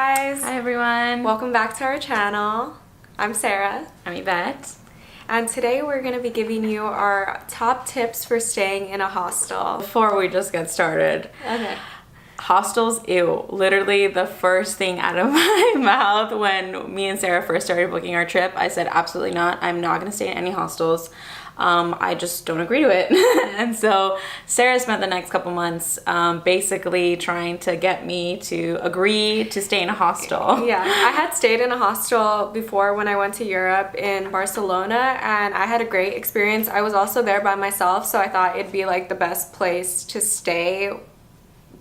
Guys, Hi everyone. welcome back to our channel. I'm Sarah. I'm Yvette. And today we're going to be giving you our top tips for staying in a hostel. Before we just get started, Okay. hostels, ew. Literally the first thing out of my mouth when me and Sarah first started booking our trip, I said absolutely not. I'm not going to stay in any hostels. I just don't agree to it. And so Sarah spent the next couple months basically trying to get me to agree to stay in a hostel. Yeah, I had stayed in a hostel before when I went to Europe in Barcelona, and I had a great experience. I was also there by myself, so I thought it'd be like the best place to stay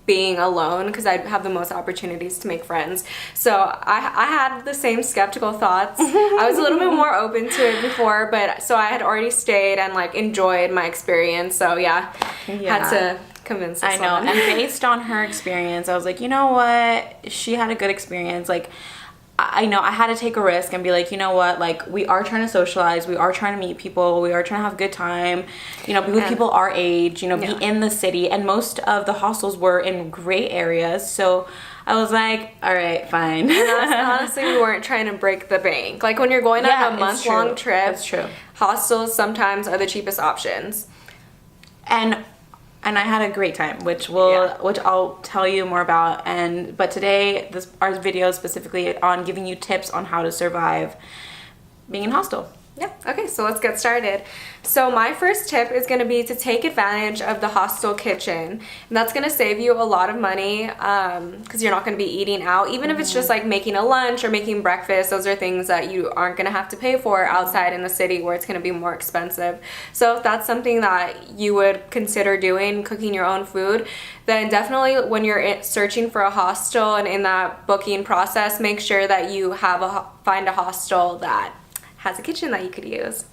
being alone because I'd have the most opportunities to make friends. So I had the same skeptical thoughts. I was a little bit more open to it before, but so I had already stayed and like enjoyed my experience. So yeah. Had to convince this I know. woman. And based on her experience, I was like, you know what? She had a good experience. Like, I know I had to take a risk and be like, you know what, like we are trying to socialize, we are trying to meet people, we are trying to have a good time, you know, be with people our age, you know, be in the city. And most of the hostels were in great areas, so I was like, all right, fine. And honestly, we weren't trying to break the bank. Like when you're going on a month-long trip, that's true. Hostels sometimes are the cheapest options. And I had a great time, which I'll tell you more about. But today, our video is specifically on giving you tips on how to survive being in a hostel. Yeah, okay, so let's get started. So my first tip is going to be to take advantage of the hostel kitchen. And that's going to save you a lot of money because you're not going to be eating out. Even if it's just like making a lunch or making breakfast, those are things that you aren't going to have to pay for outside in the city where it's going to be more expensive. So if that's something that you would consider doing, cooking your own food, then definitely when you're searching for a hostel and in that booking process, make sure that you find a hostel that has a kitchen that you could use.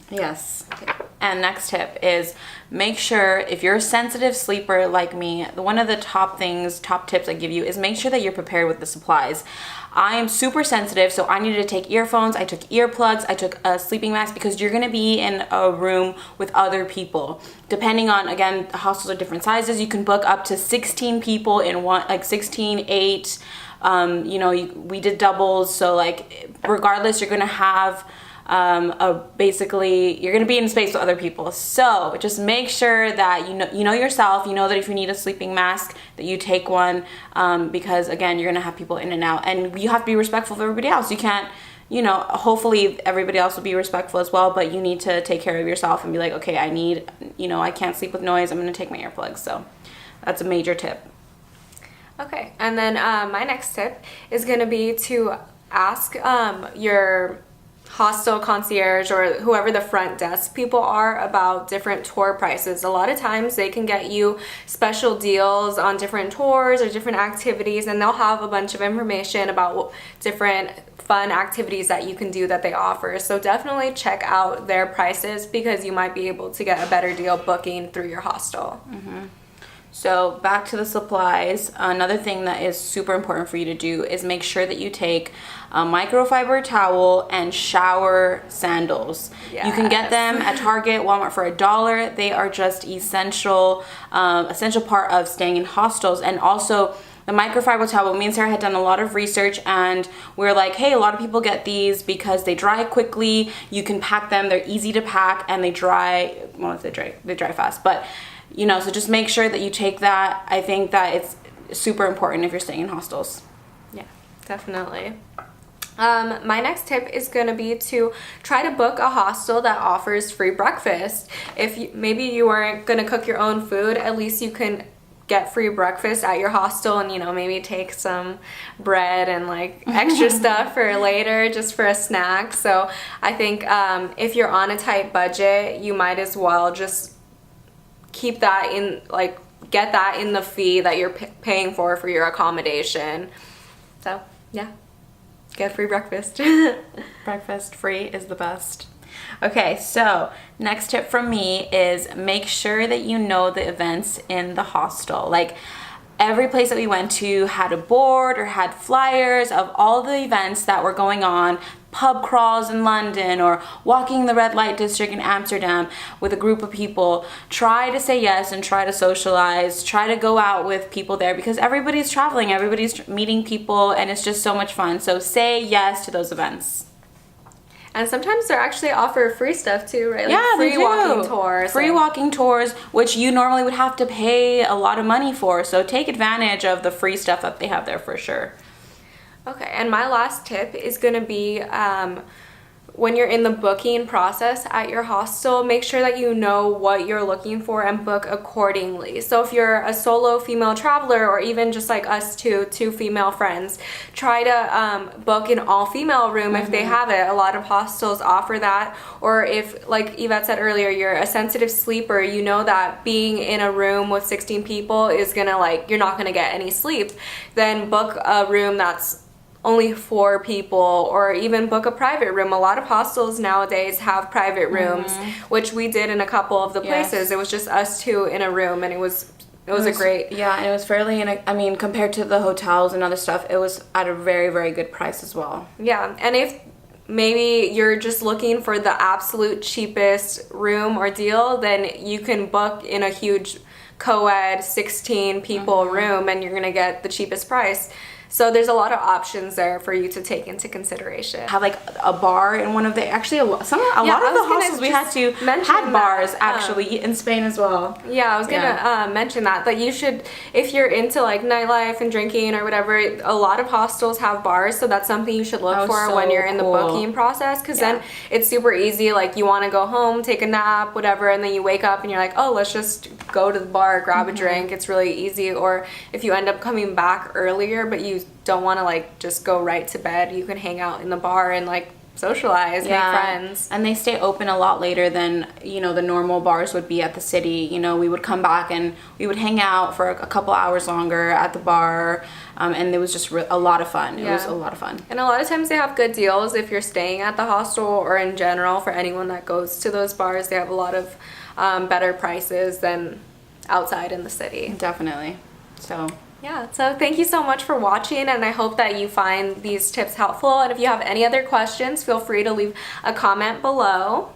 Yes. Okay. And next tip is make sure if you're a sensitive sleeper like me, one of the top tips I give you is make sure that you're prepared with the supplies. I am super sensitive, so I needed to take earphones, I took earplugs, I took a sleeping mask because you're gonna be in a room with other people. Depending on, again, the hostels are different sizes. You can book up to 16 people in one, like 16, 8. You know, we did doubles, so like regardless, you're gonna have basically you're gonna be in space with other people. So just make sure that you know yourself. You know that if you need a sleeping mask, that you take one because again, you're gonna have people in and out, and you have to be respectful of everybody else. You can't. You know, hopefully everybody else will be respectful as well, but you need to take care of yourself and be like, okay, I can't sleep with noise. I'm gonna take my earplugs. So that's a major tip. Okay, and then my next tip is going to be to ask your hostel concierge or whoever the front desk people are about different tour prices. A lot of times they can get you special deals on different tours or different activities, and they'll have a bunch of information about different fun activities that you can do that they offer. So definitely check out their prices because you might be able to get a better deal booking through your hostel. Mm-hmm. So back to the supplies, another thing that is super important for you to do is make sure that you take a microfiber towel and shower sandals. Yes. You can get them at Target, Walmart for $1. They are just essential part of staying in hostels. And also the microfiber towel, me and Sarah had done a lot of research and we were like, hey, a lot of people get these because they dry quickly, you can pack them, they're easy to pack, and they dry fast. But you know, so just make sure that you take that. I think that it's super important if you're staying in hostels. Yeah, definitely. My next tip is going to be to try to book a hostel that offers free breakfast. If maybe you aren't going to cook your own food, at least you can get free breakfast at your hostel and, you know, maybe take some bread and like extra stuff for later just for a snack. So I think if you're on a tight budget, you might as well just keep that in, like, get that in the fee that you're paying for your accommodation. So yeah, get free breakfast. Breakfast free is the best. Okay, so next tip from me is make sure that you know the events in the hostel. Like, every place that we went to had a board or had flyers of all the events that were going on, pub crawls in London or walking the red light district in Amsterdam with a group of people. Try to say yes and try to socialize. Try to go out with people there because everybody's traveling, everybody's meeting people, and it's just so much fun. So say yes to those events. And sometimes they actually offer free stuff too, right? Like yeah, free they do. walking tours. Free walking tours, which you normally would have to pay a lot of money for. So take advantage of the free stuff that they have there for sure. Okay, and my last tip is going to be when you're in the booking process at your hostel, make sure that you know what you're looking for and book accordingly. So if you're a solo female traveler or even just like us two female friends, try to book an all-female room if they have it. A lot of hostels offer that. Or if, like Yvette said earlier, you're a sensitive sleeper, you know that being in a room with 16 people is gonna you're not gonna get any sleep, then book a room that's only 4 people, or even book a private room. A lot of hostels nowadays have private rooms, which we did in a couple of the places. It was just us 2 in a room, and it was a great. Yeah, and it was fairly, I mean, compared to the hotels and other stuff, it was at a very, very good price as well. Yeah, and if maybe you're just looking for the absolute cheapest room or deal, then you can book in a huge co-ed 16 people room, and you're gonna get the cheapest price. So there's a lot of options there for you to take into consideration. Have like a bar in one of the, actually a lot of the hostels we had to had bars actually in Spain as well. Yeah, I was gonna mention that you should, if you're into like nightlife and drinking or whatever, a lot of hostels have bars, so that's something you should look for when you're in the booking process, because then it's super easy. Like you want to go home, take a nap, whatever, and then you wake up and you're like, oh, let's just go to the bar, grab a drink. It's really easy. Or if you end up coming back earlier but you don't want to like just go right to bed, you can hang out in the bar and like socialize, make friends. And they stay open a lot later than, you know, the normal bars would be at the city. You know, we would come back and we would hang out for a couple hours longer at the bar, and it was just a lot of fun. It was a lot of fun. And a lot of times they have good deals if you're staying at the hostel, or in general for anyone that goes to those bars, they have a lot of better prices than outside in the city. Definitely. So yeah, so thank you so much for watching, and I hope that you find these tips helpful. And if you have any other questions, feel free to leave a comment below.